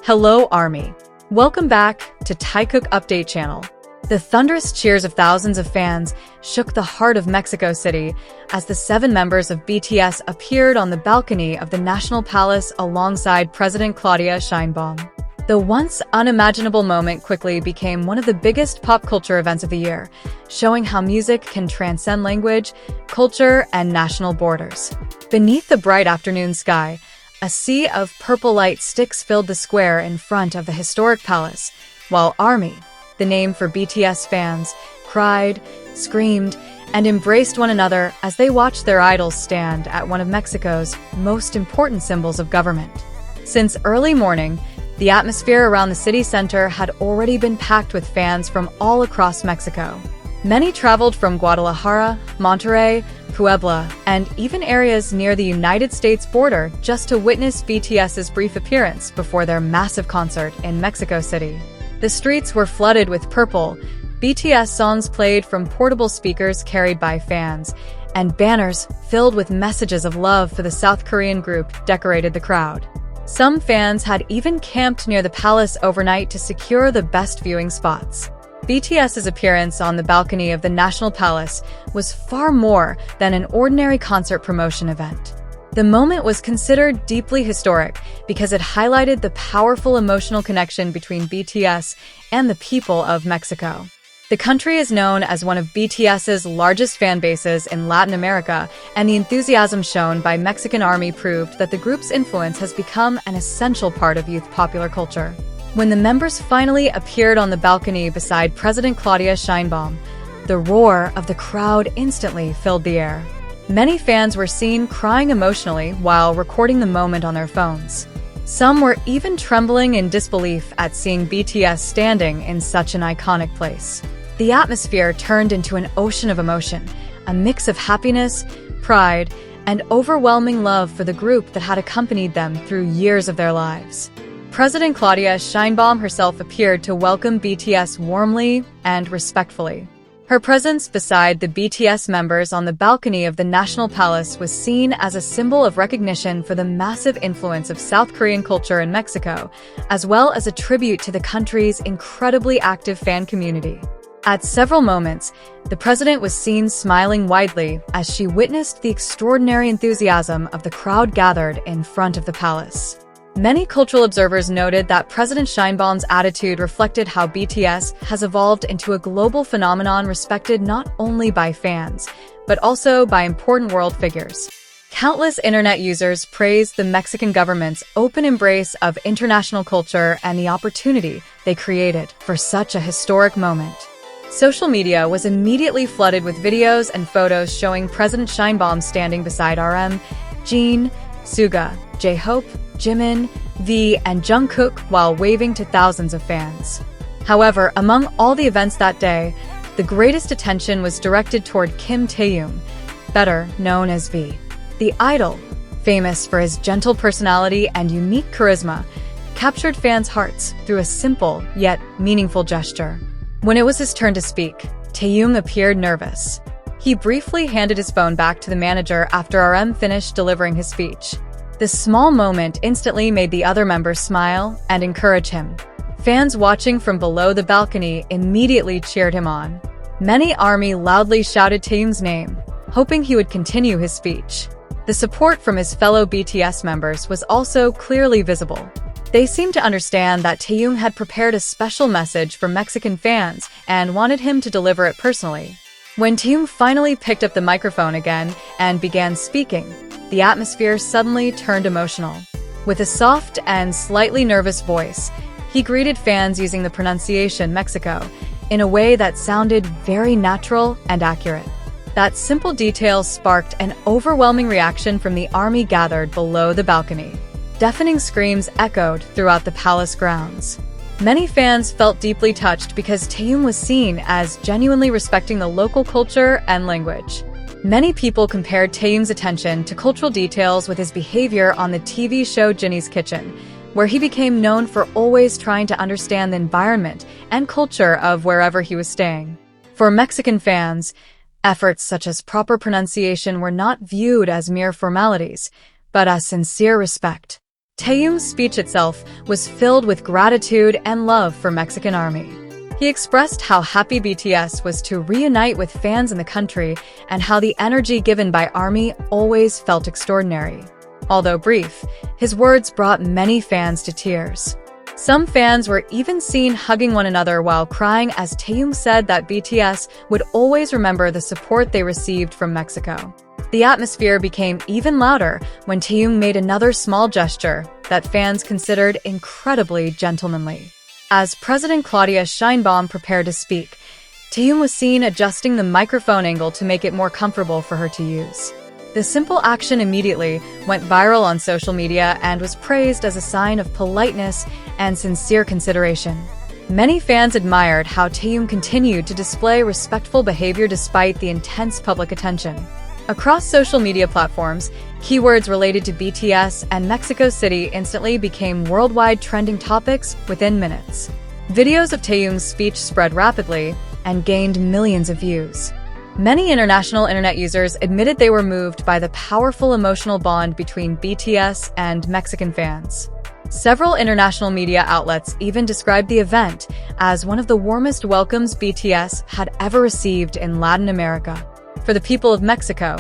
Hello, ARMY. Welcome back to Taekook Update Channel. The thunderous cheers of thousands of fans shook the heart of Mexico City as the 7 members of BTS appeared on the balcony of the National Palace alongside President Claudia Sheinbaum. The once unimaginable moment quickly became one of the biggest pop culture events of the year, showing how music can transcend language, culture, and national borders. Beneath the bright afternoon sky, a sea of purple light sticks filled the square in front of the historic palace, while ARMY, the name for BTS fans, cried, screamed, and embraced one another as they watched their idols stand at one of Mexico's most important symbols of government. Since early morning, the atmosphere around the city center had already been packed with fans from all across Mexico. Many traveled from Guadalajara, Monterrey, Puebla, and even areas near the United States border just to witness BTS's brief appearance before their massive concert in Mexico City. The streets were flooded with purple, BTS songs played from portable speakers carried by fans, and banners filled with messages of love for the South Korean group decorated the crowd. Some fans had even camped near the palace overnight to secure the best viewing spots. BTS's appearance on the balcony of the National Palace was far more than an ordinary concert promotion event. The moment was considered deeply historic because it highlighted the powerful emotional connection between BTS and the people of Mexico. The country is known as one of BTS's largest fan bases in Latin America, and the enthusiasm shown by Mexican ARMY proved that the group's influence has become an essential part of youth popular culture. When the members finally appeared on the balcony beside President Claudia Sheinbaum, the roar of the crowd instantly filled the air. Many fans were seen crying emotionally while recording the moment on their phones. Some were even trembling in disbelief at seeing BTS standing in such an iconic place. The atmosphere turned into an ocean of emotion, a mix of happiness, pride, and overwhelming love for the group that had accompanied them through years of their lives. President Claudia Sheinbaum herself appeared to welcome BTS warmly and respectfully. Her presence beside the BTS members on the balcony of the National Palace was seen as a symbol of recognition for the massive influence of South Korean culture in Mexico, as well as a tribute to the country's incredibly active fan community. At several moments, the president was seen smiling widely as she witnessed the extraordinary enthusiasm of the crowd gathered in front of the palace. Many cultural observers noted that President Sheinbaum's attitude reflected how BTS has evolved into a global phenomenon respected not only by fans, but also by important world figures. Countless internet users praised the Mexican government's open embrace of international culture and the opportunity they created for such a historic moment. Social media was immediately flooded with videos and photos showing President Sheinbaum standing beside RM, Jin, Suga, J-Hope, Jimin, V, and Jungkook while waving to thousands of fans. However, among all the events that day, the greatest attention was directed toward Kim Taehyung, better known as V. The idol, famous for his gentle personality and unique charisma, captured fans' hearts through a simple yet meaningful gesture. When it was his turn to speak, Taehyung appeared nervous. He briefly handed his phone back to the manager after RM finished delivering his speech. This small moment instantly made the other members smile and encourage him. Fans watching from below the balcony immediately cheered him on. Many ARMY loudly shouted Taehyung's name, hoping he would continue his speech. The support from his fellow BTS members was also clearly visible. They seemed to understand that Taehyung had prepared a special message for Mexican fans and wanted him to deliver it personally. When Taehyung finally picked up the microphone again and began speaking, the atmosphere suddenly turned emotional. With a soft and slightly nervous voice, he greeted fans using the pronunciation Mexico in a way that sounded very natural and accurate. That simple detail sparked an overwhelming reaction from the ARMY gathered below the balcony. Deafening screams echoed throughout the palace grounds. Many fans felt deeply touched because Taehyung was seen as genuinely respecting the local culture and language. Many people compared Taehyung's attention to cultural details with his behavior on the TV show Ginny's Kitchen, where he became known for always trying to understand the environment and culture of wherever he was staying. For Mexican fans, efforts such as proper pronunciation were not viewed as mere formalities, but as sincere respect. Taehyung's speech itself was filled with gratitude and love for Mexican Army. He expressed how happy BTS was to reunite with fans in the country and how the energy given by ARMY always felt extraordinary. Although brief, his words brought many fans to tears. Some fans were even seen hugging one another while crying as Taehyung said that BTS would always remember the support they received from Mexico. The atmosphere became even louder when Taehyung made another small gesture that fans considered incredibly gentlemanly. As President Claudia Sheinbaum prepared to speak, Taehyung was seen adjusting the microphone angle to make it more comfortable for her to use. The simple action immediately went viral on social media and was praised as a sign of politeness and sincere consideration. Many fans admired how Taehyung continued to display respectful behavior despite the intense public attention. Across social media platforms, keywords related to BTS and Mexico City instantly became worldwide trending topics within minutes. Videos of Taehyung's speech spread rapidly and gained millions of views. Many international internet users admitted they were moved by the powerful emotional bond between BTS and Mexican fans. Several international media outlets even described the event as one of the warmest welcomes BTS had ever received in Latin America. For the people of Mexico,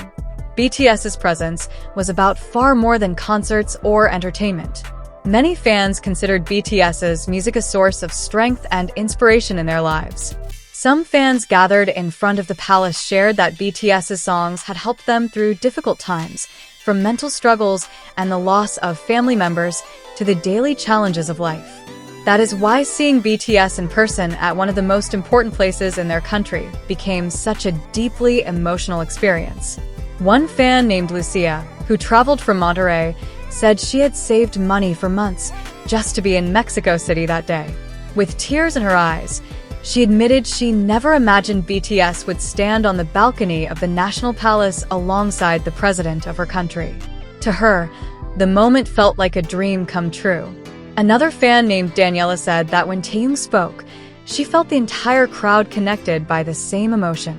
BTS's presence was about far more than concerts or entertainment. Many fans considered BTS's music a source of strength and inspiration in their lives. Some fans gathered in front of the palace shared that BTS's songs had helped them through difficult times, from mental struggles and the loss of family members to the daily challenges of life. That is why seeing BTS in person at one of the most important places in their country became such a deeply emotional experience. One fan named Lucia, who traveled from Monterrey, said she had saved money for months just to be in Mexico City that day. With tears in her eyes, she admitted she never imagined BTS would stand on the balcony of the National Palace alongside the president of her country. To her, the moment felt like a dream come true. Another fan named Daniela said that when Taehyung spoke, she felt the entire crowd connected by the same emotion.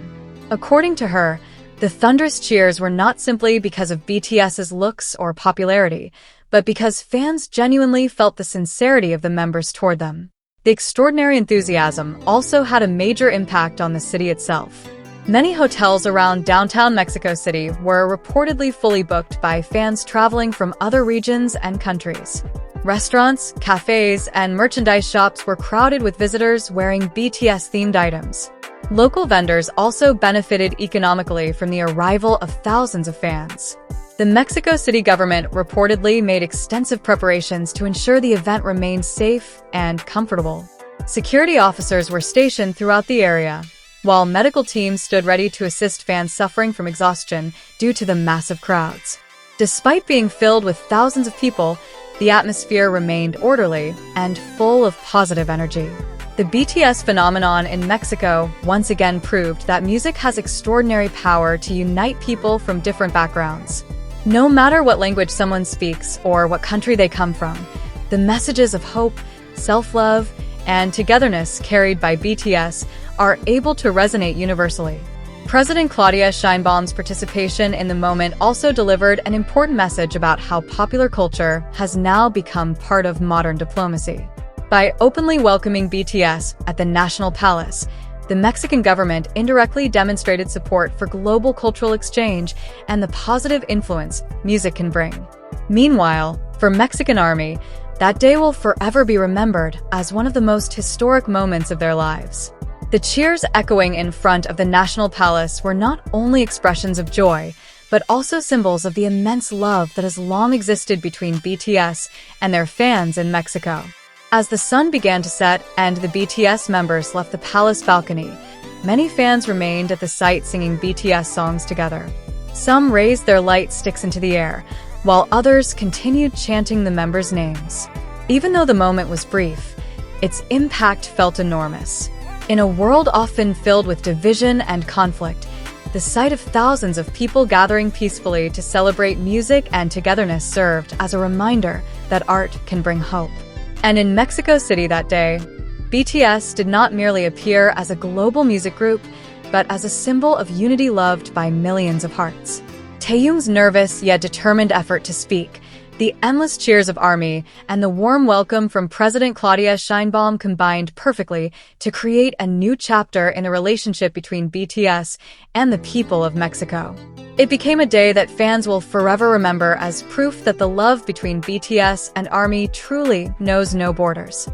According to her, the thunderous cheers were not simply because of BTS's looks or popularity, but because fans genuinely felt the sincerity of the members toward them. The extraordinary enthusiasm also had a major impact on the city itself. Many hotels around downtown Mexico City were reportedly fully booked by fans traveling from other regions and countries. Restaurants, cafes, and merchandise shops were crowded with visitors wearing BTS-themed items. Local vendors also benefited economically from the arrival of thousands of fans. The Mexico City government reportedly made extensive preparations to ensure the event remained safe and comfortable. Security officers were stationed throughout the area, while medical teams stood ready to assist fans suffering from exhaustion due to the massive crowds. Despite being filled with thousands of people, the atmosphere remained orderly and full of positive energy. The BTS phenomenon in Mexico once again proved that music has extraordinary power to unite people from different backgrounds. No matter what language someone speaks or what country they come from, the messages of hope, self-love, and togetherness carried by BTS are able to resonate universally. President Claudia Sheinbaum's participation in the moment also delivered an important message about how popular culture has now become part of modern diplomacy. By openly welcoming BTS at the National Palace, the Mexican government indirectly demonstrated support for global cultural exchange and the positive influence music can bring. Meanwhile, for Mexican Army, that day will forever be remembered as one of the most historic moments of their lives. The cheers echoing in front of the National Palace were not only expressions of joy, but also symbols of the immense love that has long existed between BTS and their fans in Mexico. As the sun began to set and the BTS members left the palace balcony, many fans remained at the site singing BTS songs together. Some raised their light sticks into the air, while others continued chanting the members' names. Even though the moment was brief, its impact felt enormous. In a world often filled with division and conflict, the sight of thousands of people gathering peacefully to celebrate music and togetherness served as a reminder that art can bring hope. And in Mexico City that day, BTS did not merely appear as a global music group, but as a symbol of unity loved by millions of hearts. Taehyung's nervous yet determined effort to speak, The endless cheers of ARMY and the warm welcome from President Claudia Sheinbaum combined perfectly to create a new chapter in the relationship between BTS and the people of Mexico. It became a day that fans will forever remember as proof that the love between BTS and ARMY truly knows no borders.